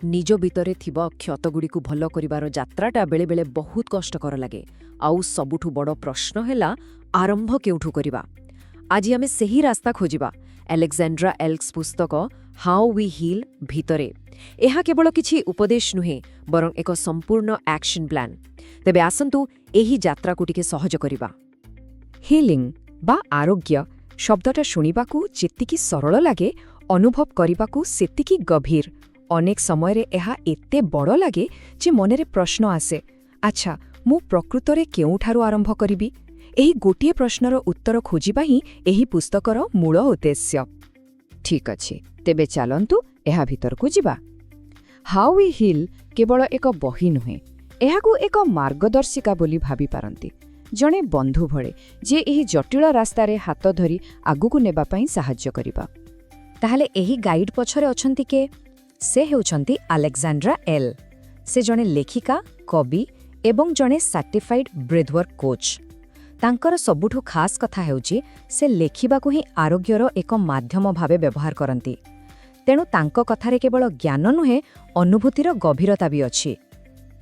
निज भितरे थिबा क्षतगुड़िकु भल करिवार यात्राटा बेले बेले बहुत कष्टकर लागे। आउ सबुठु बड़ प्रश्न हैला आरंभ केउठु करिबा। आज आमे सही रास्ता खोजिबा अलेक्जेंड्रा एल्क्स पुस्तक हाउ वी हील भितरे। एहा केवल किछि उपदेश नुहे बरं एक संपूर्ण एक्शन प्लान। तेबे आसंतु एही यात्राकु टिके सहज करिबा। हिलिंग बा आरोग्य शब्दटा शुणिबाकू जेतिकी सरल लागे अनुभव करिबाकू सेतिकी गभीर। अनेक समयरे एहा एते बड़ लागे जे मनरे प्रश्न आसे, अच्छा मु प्रकृतरे केउठारु आरंभ करिबि? एही गोटिए प्रश्नर उत्तर खोजिबा ही एही पुस्तकर मूल उद्देश्य। ठीक अछि, तेबे चालंतु एहा भितरकू जिबा। हाउ वी हील केवल एक बही नुहे, एहाकू एक मार्गदर्शिका बोली भाबी पारंती। जणे बंधु भळे जे एही जटिल रास्तारे हाथ धरी आगुकू नेबा पई साहाय्य करिबा। ताहाले एही गाइड पछरे अछंती के? से हेउछंती अलेक्जेंड्रा एल। से जणे लेखिका, कवि एवं जणे सर्टिफाइड ब्रेथवर्क कोच। तांकर सबुठु खास कथा हेउची से लेखिबाकू ही आरोग्यर एक माध्यम भावे व्यवहार करंती। तेणु तांको कथारे केवल ज्ञान नुहे, अनुभूतिर गभीरता भी अछि।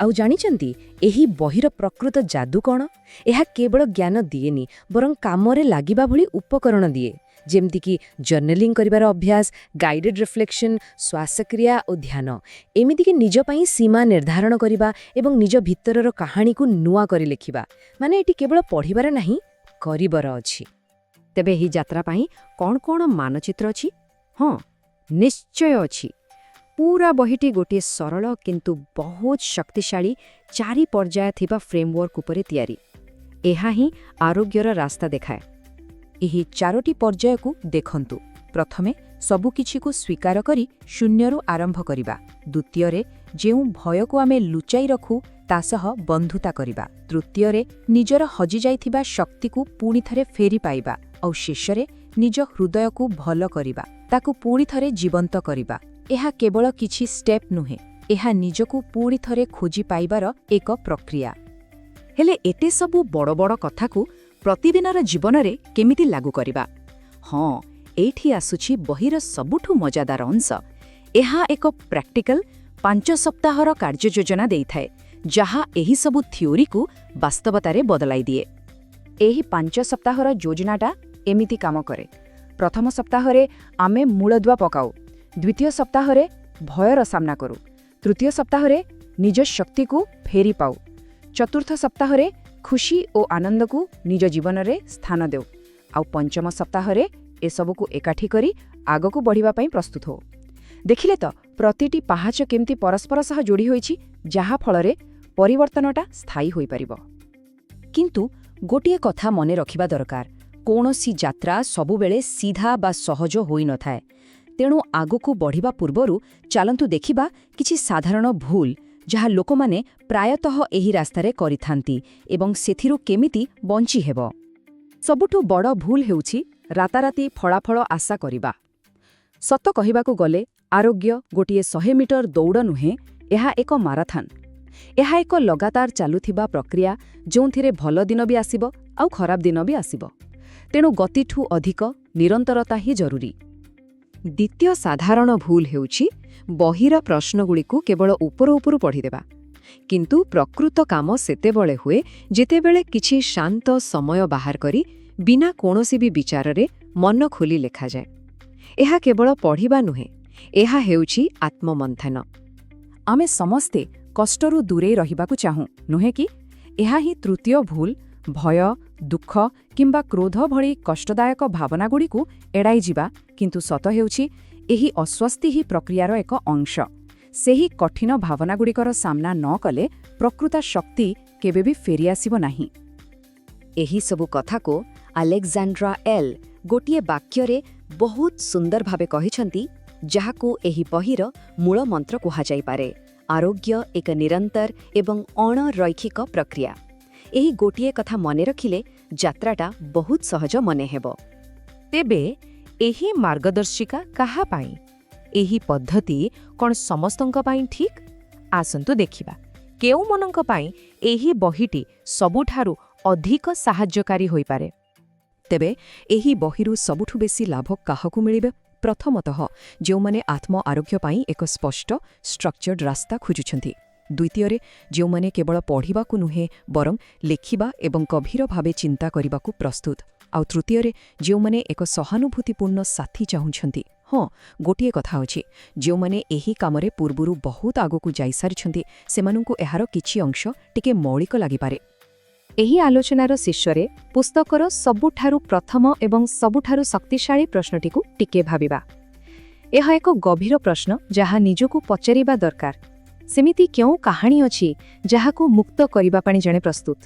आउ जानिचंती एही बहिर प्रकृत जादू कौन? एहा केवल ज्ञान दिएनी बरं कामरे लागिबा भली उपकरण दिए, जेमती कि जर्नलिंग करिवार अभ्यास, गाइडेड रिफ्लेक्शन, श्वासक्रिया और ध्यान। एमिति कि निज पई सीमा निर्धारण करिबा एवं निज भितरर कहानी को नुआ करि लेखिबा। माने एटी केवल पढ़िबार नाही, करिबार अछि। तेबे एही यात्रा पई कोन मानचित्र अछि? हाँ, निश्चय अछि। पूरा बहिटी गोटे सरल किंतु बहुत शक्तिशाली 4 पर्याय थिबा फ्रेमवर्क उपरे तैयारी। एहा ही आरोग्यर रास्ता देखाए। एही 4टी पर्याय को देखंतु। प्रथमे सबु किछि को स्वीकार करी शून्यरु आरंभ करिबा। द्वितीयरे जेउ भय को आमे लुचाई रखु तासह बंधुता करिबा। तृतीयरे निजर हजि जाइथिबा शक्ति को पुणी थरे फेरी पाइबा। और शेषरे निज हृदय को भल करिबा, ताकु पुणी थरे जीवंत करिबा। एहा केवल किछि स्टेप नुहे, एहा निजकु पुणी थरे खोजी पाइबार एक प्रक्रिया। हेले एते सबु बड़ बड़ कथाकु प्रतिदिनर जीवनरे केमिति लागू करिबा? हाँ, एठी आसुछि बहिर सबुठु मजादार अंश। एहा एक प्रैक्टिकल 5 सप्ताहर कार्य योजना देइथाए, जहा एही सबु थ्योरी को वास्तवतारे बदलाई दिए। एही 5 सप्ताहर योजनाटा एमिति काम करे। प्रथम सप्ताहरे आमे मूलदुआ पकाऊ। द्वितीय सप्ताहरे भयर सामना करू। तृतीय सप्ताहरे निज शक्ति को फेरी पाऊ। चतुर्थ सप्ताहरे खुशी और आनंद को निज जीवन रे स्थान देऊ। आउ पंचम सप्ताहरे एसबू को एकाठी करी आग को बढ़िबा पई प्रस्तुत हो। देखिले तो प्रतिटी पाहाच केमती परस्पर सह जोड़ी होईछि, जहा फलरे परिवर्तनटा स्थायी होई परिबो। किंतु गोटिए कथा मने रखिबा दरकार, कोनोसी यात्रा सबुबेले सीधा बा सहज होई न थाए। तेणु आगुकू बढ़िबा पूर्वरु चालंतु देखिबा किछि साधारण भूल जहा लोकमाने प्रायतः एही रास्तारे करिथांती एवं सेथिरु केमिति बंची हेबो। सबुठु बड़ भूल हेउछि राताराती फलाफल आशा करिबा। सत कहिबाकू गले आरोग्य गोटिए 100 मीटर दौड़ नुहे, एहा एक माराथन। एहा एक लगातार चालुथिबा प्रक्रिया, जोंथिरे भल दिन भी आसिबो आउ खराब दिन भी आसिबो। तेणु गतिठु अधिक निरंतरता ही जरूरी। द्वितीय साधारण भूल हेउछि बहिर प्रश्नगुड़िकु केवल उपर उपर पढ़िदेबा। किंतु प्रकृत काम सेतेबळे हुए जेतेबेळे किछि शांत समय बाहर करी बिना कोनोसी भी विचाररे मन खोली लेखा जाए। एहा केवल पढ़िबा नुहे, एहा हेउछि आत्ममंथन। आमे समस्ते कष्टरु दूरे रहिबाकू चाहूं, नुहे कि? एहा ही तृतीय भूल, भय, दुख किंबा क्रोध भली कष्टदायक भावनागुड़िकु एड़ाई जिबा। किंतु सत हेउछि एही अस्वस्थि ही प्रक्रियार एक अंश। सेही कठिन भावनागुड़िकर सामना न कले प्रकृत शक्ति केबे भी फेरी आसिबो नाही। एही सबु कथा को अलेक्जेंड्रा एल गोटिए वाक्यरे बहुत सुंदर भावे कहिछंती, जाहाकू एही बहिर मूल मंत्र कुहा जाई पारे। आरोग्य एक निरंतर एवं अणरैखिक प्रक्रिया। एही गोटिए कथा मने रखिले यात्राटा बहुत सहज मने हेबो। तेबे एही मार्गदर्शिका काहा पाई? एही पद्धति कोन समस्तंक पाई ठीक? आसंतु देखिबा केउ मनंक पाई एही बहिटी सबुठारु अधिक साहाय्यकारी होई पारे। तेबे एही बहिरु सबुठु बेसी लाभ काहाकू मिलिबे? ପ୍ରଥମତଃ ଯେଉଁମାନେ ଆତ୍ମ ଆରୋଗ୍ୟ ପାଇଁ ଏକ ସ୍ପଷ୍ଟ ଷ୍ଟ୍ରକ୍ଚର୍ଡ ରାସ୍ତା ଖୋଜୁଛନ୍ତି। ଦ୍ୱିତୀୟରେ ଯେଉଁମାନେ କେବଳ ପଢ଼ିବାକୁ ନୁହେଁ ବରଂ ଲେଖିବା ଏବଂ ଗଭୀର ଭାବେ ଚିନ୍ତା କରିବାକୁ ପ୍ରସ୍ତୁତ। ଆଉ ତୃତୀୟରେ ଯେଉଁମାନେ ଏକ ସହାନୁଭୂତିପୂର୍ଣ୍ଣ ସାଥୀ ଚାହୁଁଛନ୍ତି। ହଁ, ଗୋଟିଏ କଥା ଅଛି, ଯେଉଁମାନେ ଏହି କାମରେ ପୂର୍ବରୁ ବହୁତ ଆଗକୁ ଯାଇସାରିଛନ୍ତି ସେମାନଙ୍କୁ ଏହାର କିଛି ଅଂଶ ଟିକେ ମୌଳିକ ଲାଗିପାରେ। ଏହି ଆଲୋଚନାର ଶୀର୍ଷରେ ପୁସ୍ତକର ସବୁଠାରୁ ପ୍ରଥମ ଏବଂ ସବୁଠାରୁ ଶକ୍ତିଶାଳୀ ପ୍ରଶ୍ନଟିକୁ ଟିକେ ଭାବିବା। ଏହା ଏକ ଗଭୀର ପ୍ରଶ୍ନ ଯାହା ନିଜକୁ ପଚାରିବା ଦରକାର। ସେମିତି କେଉଁ କାହାଣୀ ଅଛି ଯାହାକୁ ମୁକ୍ତ କରିବା ପାଇଁ ଜଣେ ପ୍ରସ୍ତୁତ?